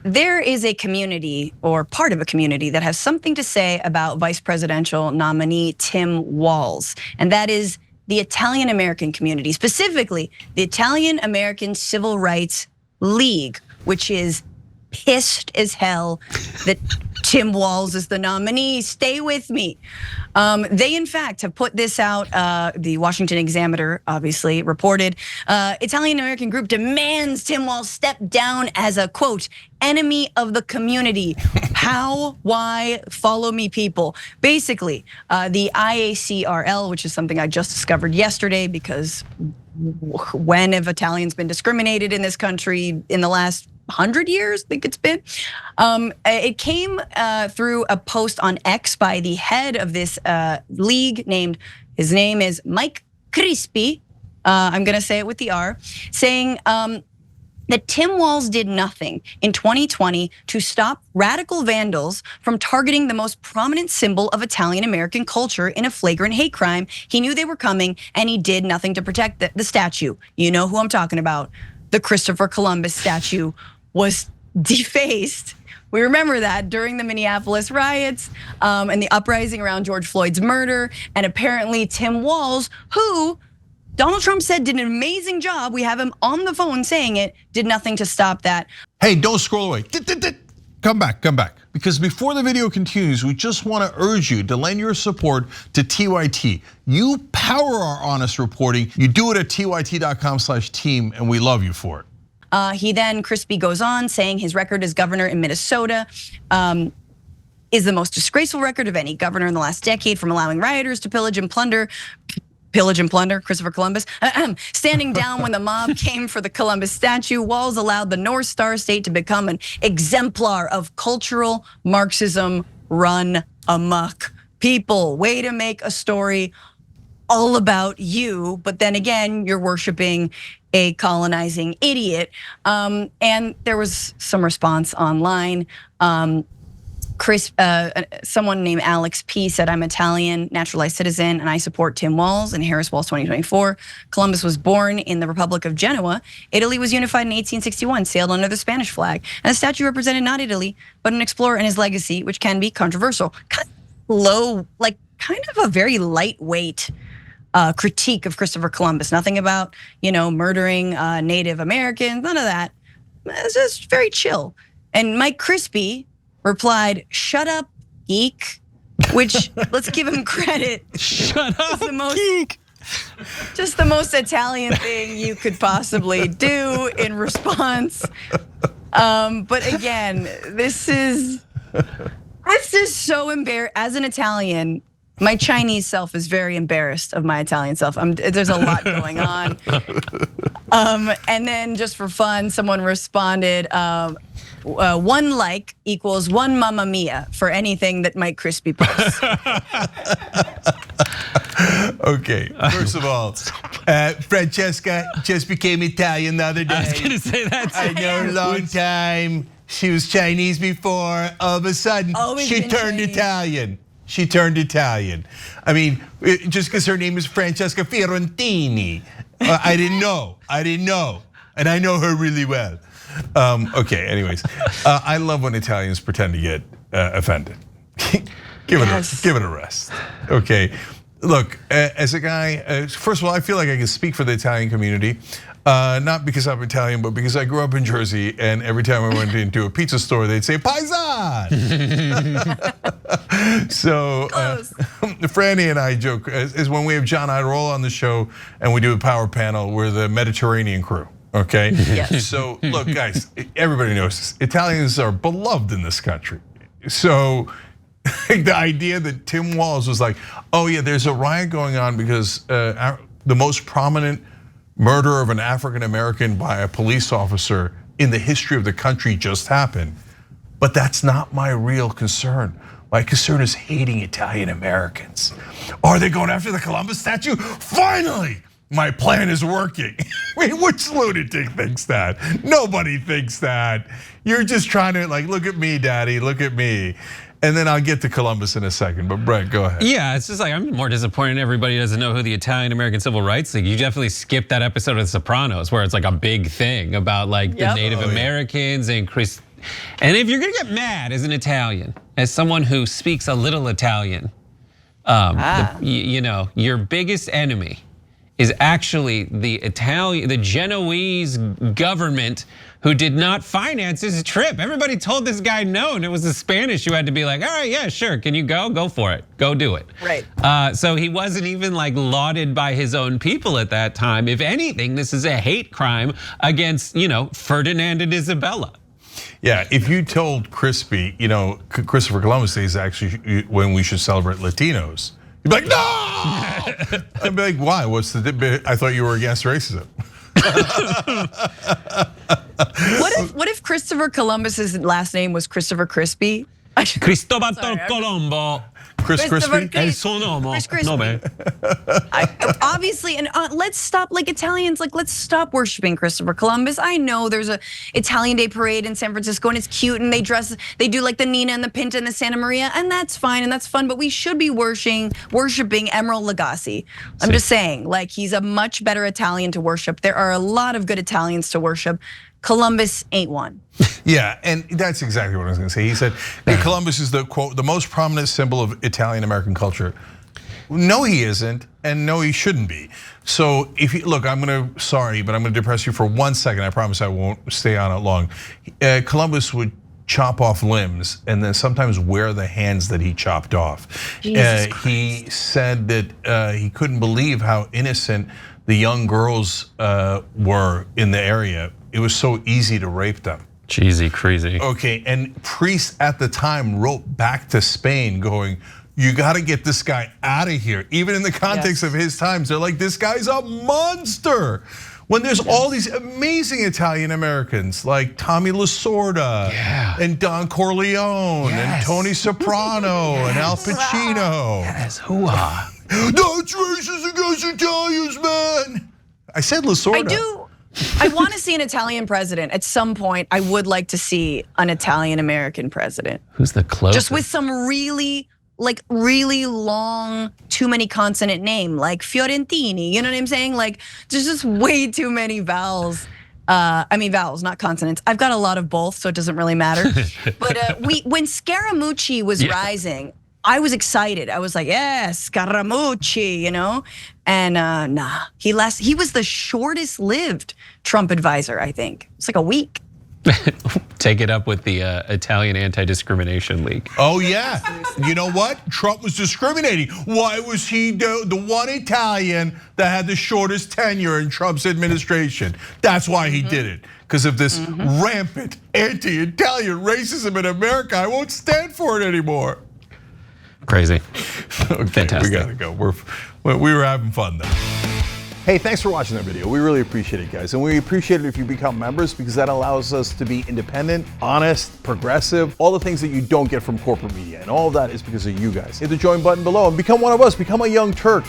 There is a community or part of a community that has something to say about vice presidential nominee Tim Walz, and that is the Italian American community, specifically the Italian American Civil Rights League, which is pissed as hell that Tim Walz is the nominee. Stay with me. They in fact have put this out. The Washington Examiner obviously reported, Italian American group demands Tim Walz step down as a, quote, enemy of the community. How, why, follow me people. Basically, the IACRL, which is something I just discovered yesterday, because when have Italians been discriminated in this country in the last 100 years, I think it's been. It came through a post on X by the head of this league his name is Mike Crispi, I'm gonna say it with the R, saying that Tim Walz did nothing in 2020 to stop radical vandals from targeting the most prominent symbol of Italian American culture in a flagrant hate crime. He knew they were coming and he did nothing to protect the statue. You know who I'm talking about. The Christopher Columbus statue was defaced. We remember that during the Minneapolis riots and the uprising around George Floyd's murder. And apparently Tim Walz, who Donald Trump said did an amazing job, we have him on the phone saying it, did nothing to stop that. Hey, don't scroll away. Come back. Because before the video continues, we just want to urge you to lend your support to TYT. You power our honest reporting. You do it at tyt.com/team, and we love you for it. He then, Crispi goes on saying his record as governor in Minnesota is the most disgraceful record of any governor in the last decade, from allowing rioters to pillage and plunder, Christopher Columbus, standing down when the mob came for the Columbus statue. Walz allowed the North Star State to become an exemplar of cultural Marxism run amok. People, way to make a story all about you, but then again, you're worshiping a colonizing idiot. And there was some response online. Someone named Alex P said, I'm Italian, naturalized citizen, and I support Tim Walz and Harris Walz 2024. Columbus was born in the Republic of Genoa. Italy was unified in 1861, sailed under the Spanish flag. And the statue represented not Italy, but an explorer and his legacy, which can be controversial. Kind of low, like kind of a very lightweight critique of Christopher Columbus. Nothing about, murdering Native Americans, none of that. It's just very chill. And Mike Crispi replied, shut up, geek, which, let's give him credit. Shut up, geek. Just the most Italian thing you could possibly do in response. But again, this is so embarrassing. As an Italian, my Chinese self is very embarrassed of my Italian self. There's a lot going on. And then just for fun, someone responded, 1 like equals 1 mamma mia for anything that Mike Crispi posts. Okay, first of all, Francesca just became Italian the other day. I was gonna say that. I know, a long time. She was Chinese before. All of a sudden, she turned Italian. She turned Italian. I mean, just because her name is Francesca Fiorentini. I didn't know, and I know her really well. Okay, anyways, I love when Italians pretend to get offended. Give it a rest, okay? Look, as a guy, first of all, I feel like I can speak for the Italian community. Not because I'm Italian, but because I grew up in Jersey, and every time I went into a pizza store, they'd say "Paisan." So Franny and I joke is when we have John IACRL on the show and we do a power panel, we're the Mediterranean crew. Okay. Yes. So look, guys, everybody knows this. Italians are beloved in this country. So the idea that Tim Walz was like, oh yeah, there's a riot going on because the most prominent murder of an African American by a police officer in the history of the country just happened. But that's not my real concern. My concern is hating Italian Americans. Are they going after the Columbus statue? Finally, my plan is working. I mean, which lunatic thinks that? Nobody thinks that. You're just trying to look at me, daddy, look at me. And then I'll get to Columbus in a second, but Brent, go ahead. Yeah, it's just like I'm more disappointed everybody doesn't know who the Italian American Civil Rights League. You definitely skipped that episode of The Sopranos where it's like a big thing about the Native Americans and And if you're gonna get mad as an Italian, as someone who speaks a little Italian, you know, your biggest enemy is actually the Genoese government who did not finance his trip. Everybody told this guy no, and it was the Spanish who had to be like, all right, yeah, sure, can you go? Go for it, go do it. Right. So he wasn't even like lauded by his own people at that time. If anything, this is a hate crime against, you know, Ferdinand and Isabella. Yeah, if you told Crispi, you know, Christopher Columbus Day is actually when we should celebrate Latinos, you'd be like, no! I'd be like, why? What's the? I thought you were against racism. What if Christopher Columbus's last name was Christopher Crispi? Cristobal Colombo. Chris Crispi? El suo nome. Obviously, and let's stop, like Italians, like let's stop worshiping Christopher Columbus. I know there's a Italian Day parade in San Francisco and it's cute and they do like the Nina and the Pinta and the Santa Maria, and that's fine and that's fun, but we should be worshiping Emeril Lagasse. I'm just saying, like he's a much better Italian to worship. There are a lot of good Italians to worship. Columbus ain't one. Yeah, and that's exactly what I was gonna say. He said Columbus is the quote, the most prominent symbol of Italian American culture. No, he isn't, and no, he shouldn't be. So if you look, sorry, but I'm gonna depress you for 1 second. I promise I won't stay on it long. Columbus would chop off limbs and then sometimes wear the hands that he chopped off. He said that he couldn't believe how innocent the young girls were in the area. It was so easy to rape them. Cheesy, crazy. Okay, and priests at the time wrote back to Spain going, you gotta get this guy out of here. Even in the context of his times, they're like, this guy's a monster. When there's all these amazing Italian Americans like Tommy Lasorda and Don Corleone and Tony Soprano and Al Pacino. Yes, hoo-ha. That's racist against Italians, man. I said Lasorda. I want to see an Italian president. At some point, I would like to see an Italian American president. Who's the closest? Just with some really long, too many consonant name, like Fiorentini, you know what I'm saying? Like, there's just way too many vowels. I mean vowels, not consonants. I've got a lot of both, so it doesn't really matter. But when Scaramucci was rising, I was excited. I was like, yes, Scaramucci, you know? And nah, he was the shortest lived Trump advisor, I think. It's like a week. Take it up with the Italian Anti-Discrimination League. Oh yeah, you know what? Trump was discriminating. Why was he the one Italian that had the shortest tenure in Trump's administration? That's why he did it, because of this rampant anti-Italian racism in America. I won't stand for it anymore. Crazy. Okay, fantastic. We gotta go. We were having fun though. Hey, thanks for watching that video. We really appreciate it, guys. And we appreciate it if you become members, because that allows us to be independent, honest, progressive, all the things that you don't get from corporate media. And all of that is because of you guys. Hit the join button below and become one of us, become a young Turk.